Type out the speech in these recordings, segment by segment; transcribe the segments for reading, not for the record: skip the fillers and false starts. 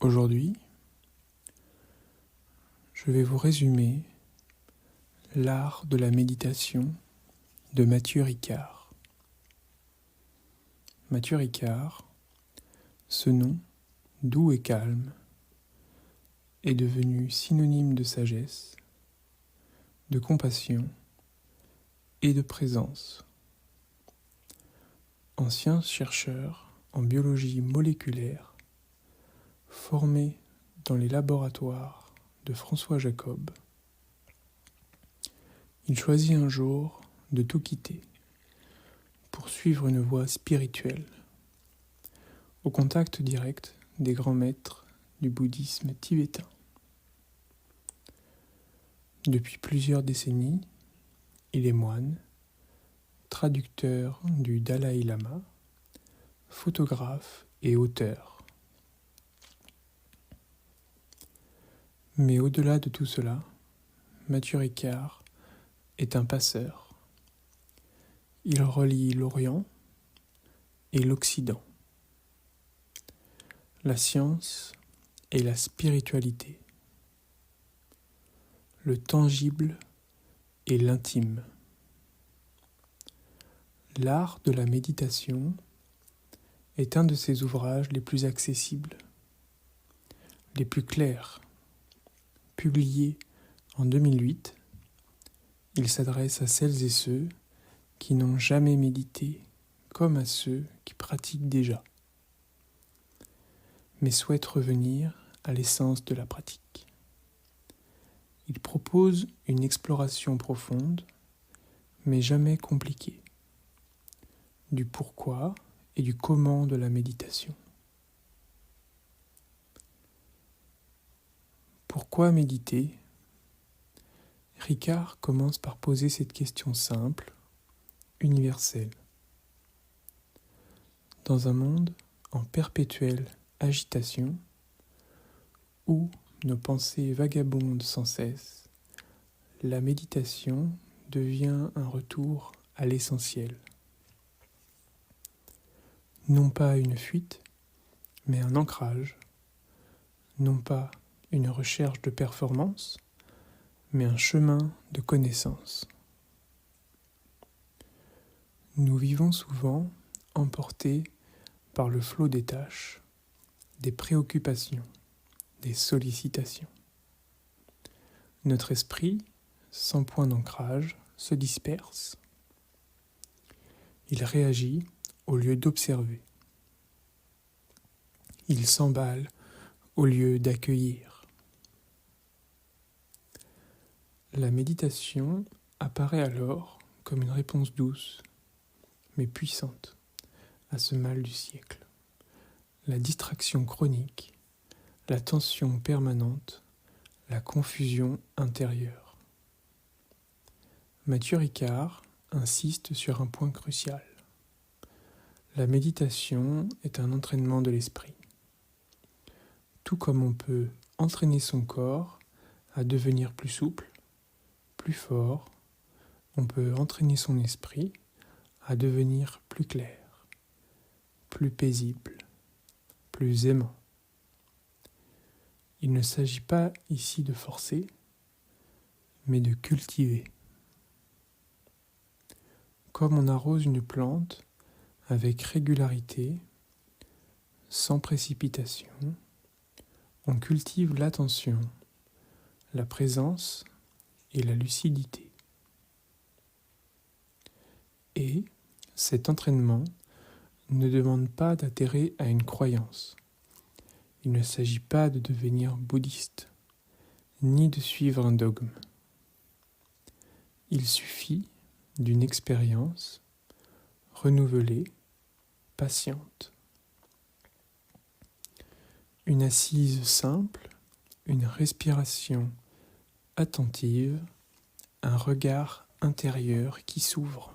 Aujourd'hui, je vais vous résumer l'art de la méditation de Matthieu Ricard. Matthieu Ricard, ce nom, doux et calme, est devenu synonyme de sagesse, de compassion et de présence. Ancien chercheur en biologie moléculaire, formé dans les laboratoires de François Jacob, il choisit un jour de tout quitter pour suivre une voie spirituelle, au contact direct des grands maîtres du bouddhisme tibétain. Depuis plusieurs décennies, il est moine, traducteur du Dalai Lama, photographe et auteur. Mais au-delà de tout cela, Matthieu Ricard est un passeur. Il relie l'Orient et l'Occident, la science et la spiritualité, le tangible et l'intime. L'art de la méditation est un de ses ouvrages les plus accessibles, les plus clairs. Publié en 2008, il s'adresse à celles et ceux qui n'ont jamais médité, comme à ceux qui pratiquent déjà, mais souhaitent revenir à l'essence de la pratique. Il propose une exploration profonde, mais jamais compliquée, du pourquoi et du comment de la méditation. Pourquoi méditer ? Ricard commence par poser cette question simple, universelle. Dans un monde en perpétuelle agitation, où nos pensées vagabondent sans cesse, la méditation devient un retour à l'essentiel. Non pas une fuite, mais un ancrage. Non pas une recherche de performance, mais un chemin de connaissance. Nous vivons souvent emportés par le flot des tâches, des préoccupations, des sollicitations. Notre esprit, sans point d'ancrage, se disperse. Il réagit au lieu d'observer. Il s'emballe au lieu d'accueillir. La méditation apparaît alors comme une réponse douce, mais puissante, à ce mal du siècle. La distraction chronique, la tension permanente, la confusion intérieure. Matthieu Ricard insiste sur un point crucial. La méditation est un entraînement de l'esprit. Tout comme on peut entraîner son corps à devenir plus souple, plus fort, on peut entraîner son esprit à devenir plus clair, plus paisible, plus aimant. Il ne s'agit pas ici de forcer, mais de cultiver. Comme on arrose une plante avec régularité, sans précipitation, on cultive l'attention, la présence et la lucidité. Et cet entraînement ne demande pas d'adhérer à une croyance. Il ne s'agit pas de devenir bouddhiste, ni de suivre un dogme. Il suffit d'une expérience renouvelée, patiente. Une assise simple, une respiration attentive, un regard intérieur qui s'ouvre.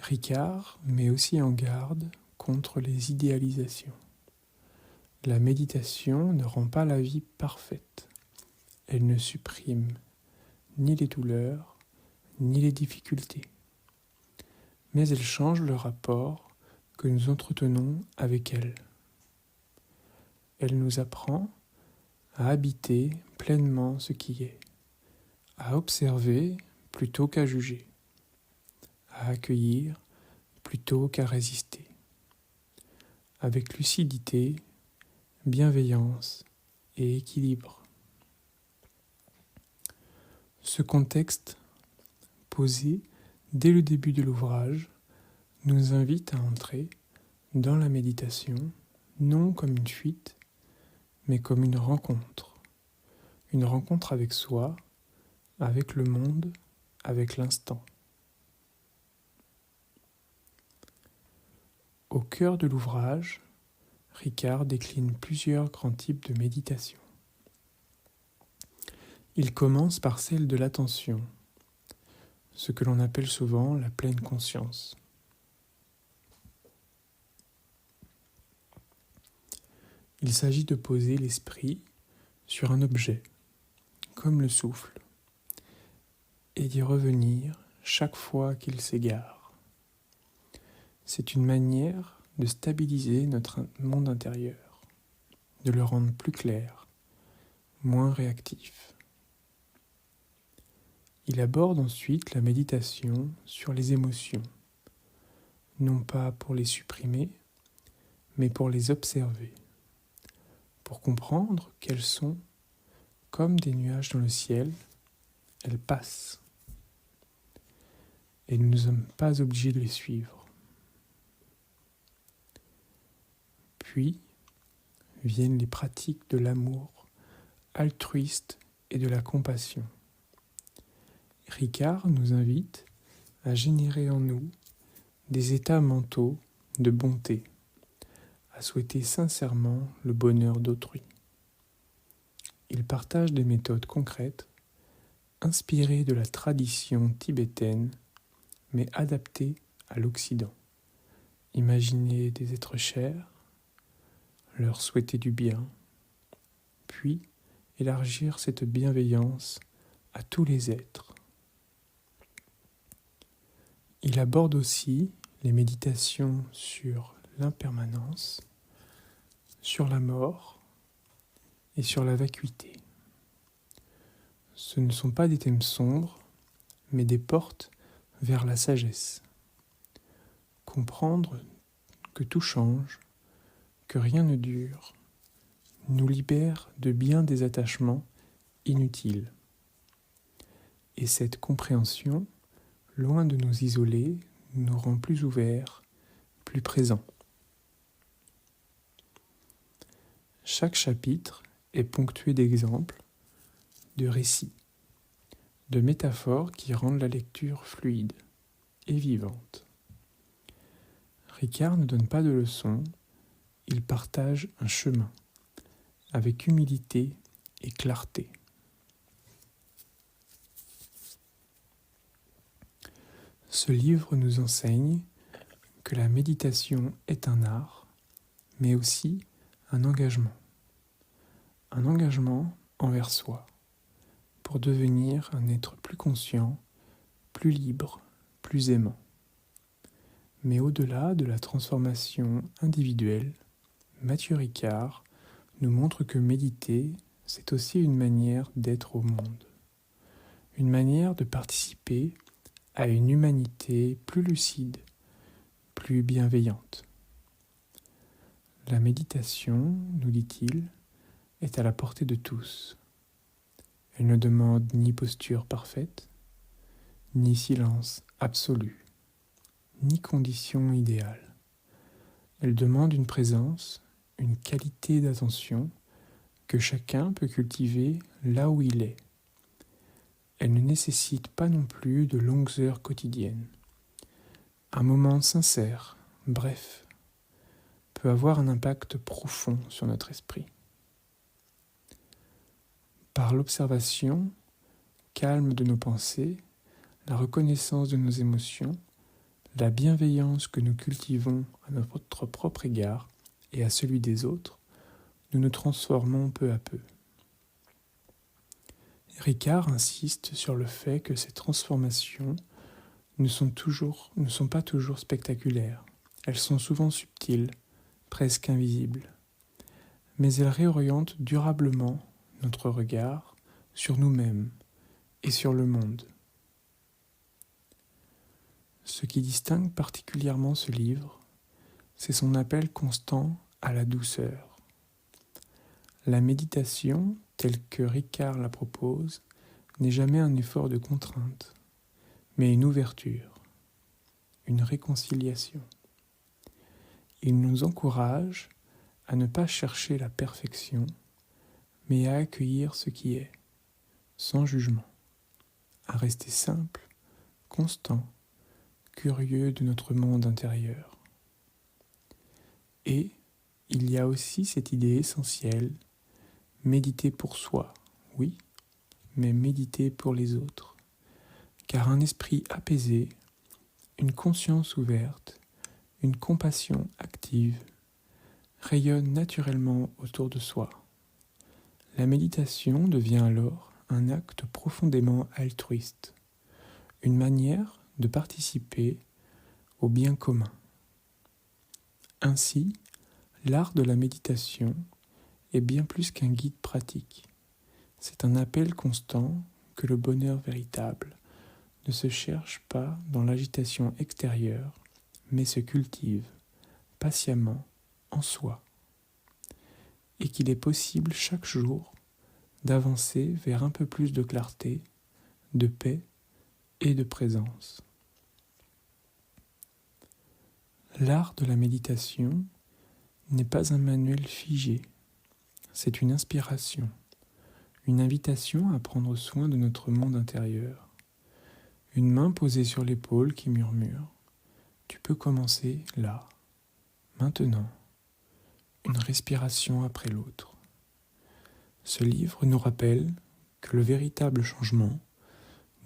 Ricard met aussi en garde contre les idéalisations. La méditation ne rend pas la vie parfaite. Elle ne supprime ni les douleurs, ni les difficultés. Mais elle change le rapport que nous entretenons avec elle. Elle nous apprend à habiter pleinement ce qui est, à observer plutôt qu'à juger, à accueillir plutôt qu'à résister, avec lucidité, bienveillance et équilibre. Ce contexte, posé dès le début de l'ouvrage, nous invite à entrer dans la méditation, non comme une fuite, mais comme une rencontre avec soi, avec le monde, avec l'instant. Au cœur de l'ouvrage, Ricard décline plusieurs grands types de méditation. Il commence par celle de l'attention, ce que l'on appelle souvent la pleine conscience. Il s'agit de poser l'esprit sur un objet, comme le souffle, et d'y revenir chaque fois qu'il s'égare. C'est une manière de stabiliser notre monde intérieur, de le rendre plus clair, moins réactif. Il aborde ensuite la méditation sur les émotions, non pas pour les supprimer, mais pour les observer, pour comprendre qu'elles sont comme des nuages dans le ciel, elles passent, et nous ne sommes pas obligés de les suivre. Puis viennent les pratiques de l'amour altruiste et de la compassion. Ricard nous invite à générer en nous des états mentaux de bonté, à souhaiter sincèrement le bonheur d'autrui. Il partage des méthodes concrètes, inspirées de la tradition tibétaine, mais adaptées à l'Occident. Imaginer des êtres chers, leur souhaiter du bien, puis élargir cette bienveillance à tous les êtres. Il aborde aussi les méditations sur l'impermanence, sur la mort et sur la vacuité. Ce ne sont pas des thèmes sombres, mais des portes vers la sagesse. Comprendre que tout change, que rien ne dure, nous libère de bien des attachements inutiles. Et cette compréhension, loin de nous isoler, nous rend plus ouverts, plus présents. Chaque chapitre est ponctué d'exemples, de récits, de métaphores qui rendent la lecture fluide et vivante. Ricard ne donne pas de leçons, il partage un chemin, avec humilité et clarté. Ce livre nous enseigne que la méditation est un art, mais aussi un engagement. Un engagement envers soi, pour devenir un être plus conscient, plus libre, plus aimant. Mais au-delà de la transformation individuelle, Mathieu Ricard nous montre que méditer, c'est aussi une manière d'être au monde, une manière de participer à une humanité plus lucide, plus bienveillante. La méditation, nous dit-il, est à la portée de tous. Elle ne demande ni posture parfaite, ni silence absolu, ni condition idéale. Elle demande une présence, une qualité d'attention que chacun peut cultiver là où il est. Elle ne nécessite pas non plus de longues heures quotidiennes. Un moment sincère, bref, peut avoir un impact profond sur notre esprit. Par l'observation calme de nos pensées, la reconnaissance de nos émotions, la bienveillance que nous cultivons à notre propre égard et à celui des autres, nous nous transformons peu à peu. Ricard insiste sur le fait que ces transformations ne sont pas toujours spectaculaires. Elles sont souvent subtiles, presque invisibles. mais elle réoriente durablement notre regard sur nous-mêmes et sur le monde. Ce qui distingue particulièrement ce livre, c'est son appel constant à la douceur. La méditation, telle que Ricard la propose, n'est jamais un effort de contrainte, mais une ouverture, une réconciliation. Il nous encourage à ne pas chercher la perfection, mais à accueillir ce qui est, sans jugement, à rester simple, constant, curieux de notre monde intérieur. Et il y a aussi cette idée essentielle, méditer pour soi, oui, mais méditer pour les autres, car un esprit apaisé, une conscience ouverte, une compassion active rayonne naturellement autour de soi. La méditation devient alors un acte profondément altruiste, une manière de participer au bien commun. Ainsi, l'art de la méditation est bien plus qu'un guide pratique. C'est un appel constant que le bonheur véritable ne se cherche pas dans l'agitation extérieure, mais se cultive patiemment en soi, et qu'il est possible chaque jour d'avancer vers un peu plus de clarté, de paix et de présence. L'art de la méditation n'est pas un manuel figé, c'est une inspiration, une invitation à prendre soin de notre monde intérieur. Une main posée sur l'épaule qui murmure « Tu peux commencer là, maintenant », une respiration après l'autre. Ce livre nous rappelle que le véritable changement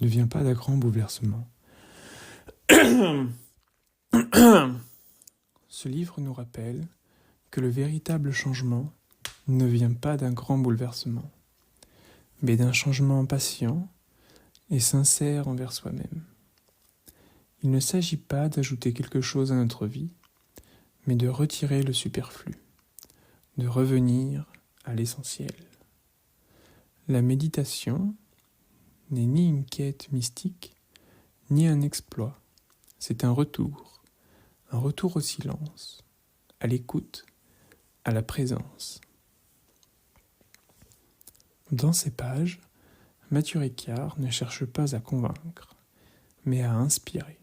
ne vient pas d'un grand bouleversement. Ce livre nous rappelle que le véritable changement ne vient pas d'un grand bouleversement, mais d'un changement patient et sincère envers soi-même. Il ne s'agit pas d'ajouter quelque chose à notre vie, mais de retirer le superflu, de revenir à l'essentiel. La méditation n'est ni une quête mystique, ni un exploit. C'est un retour au silence, à l'écoute, à la présence. Dans ces pages, Matthieu Ricard ne cherche pas à convaincre, mais à inspirer.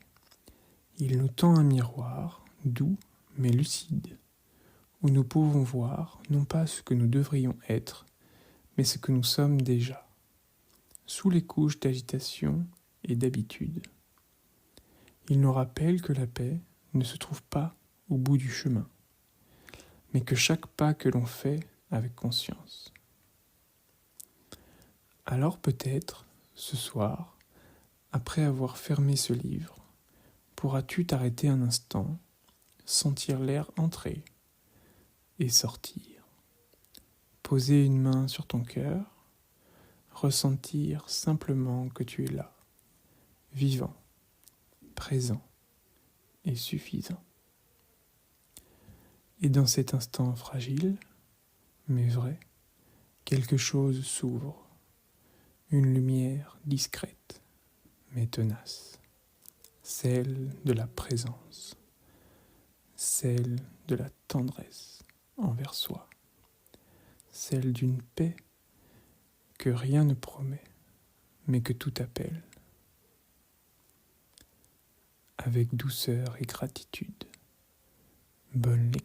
Il nous tend un miroir, doux mais lucide, où nous pouvons voir non pas ce que nous devrions être, mais ce que nous sommes déjà, sous les couches d'agitation et d'habitude. Il nous rappelle que la paix ne se trouve pas au bout du chemin, mais que chaque pas que l'on fait avec conscience. Alors peut-être, ce soir, après avoir fermé ce livre, pourras-tu t'arrêter un instant, sentir l'air entrer et sortir, poser une main sur ton cœur, ressentir simplement que tu es là, vivant, présent et suffisant. Et dans cet instant fragile, mais vrai, quelque chose s'ouvre, une lumière discrète, mais tenace, celle de la présence, celle de la tendresse envers soi, celle d'une paix que rien ne promet, mais que tout appelle, avec douceur et gratitude. Bonne lecture.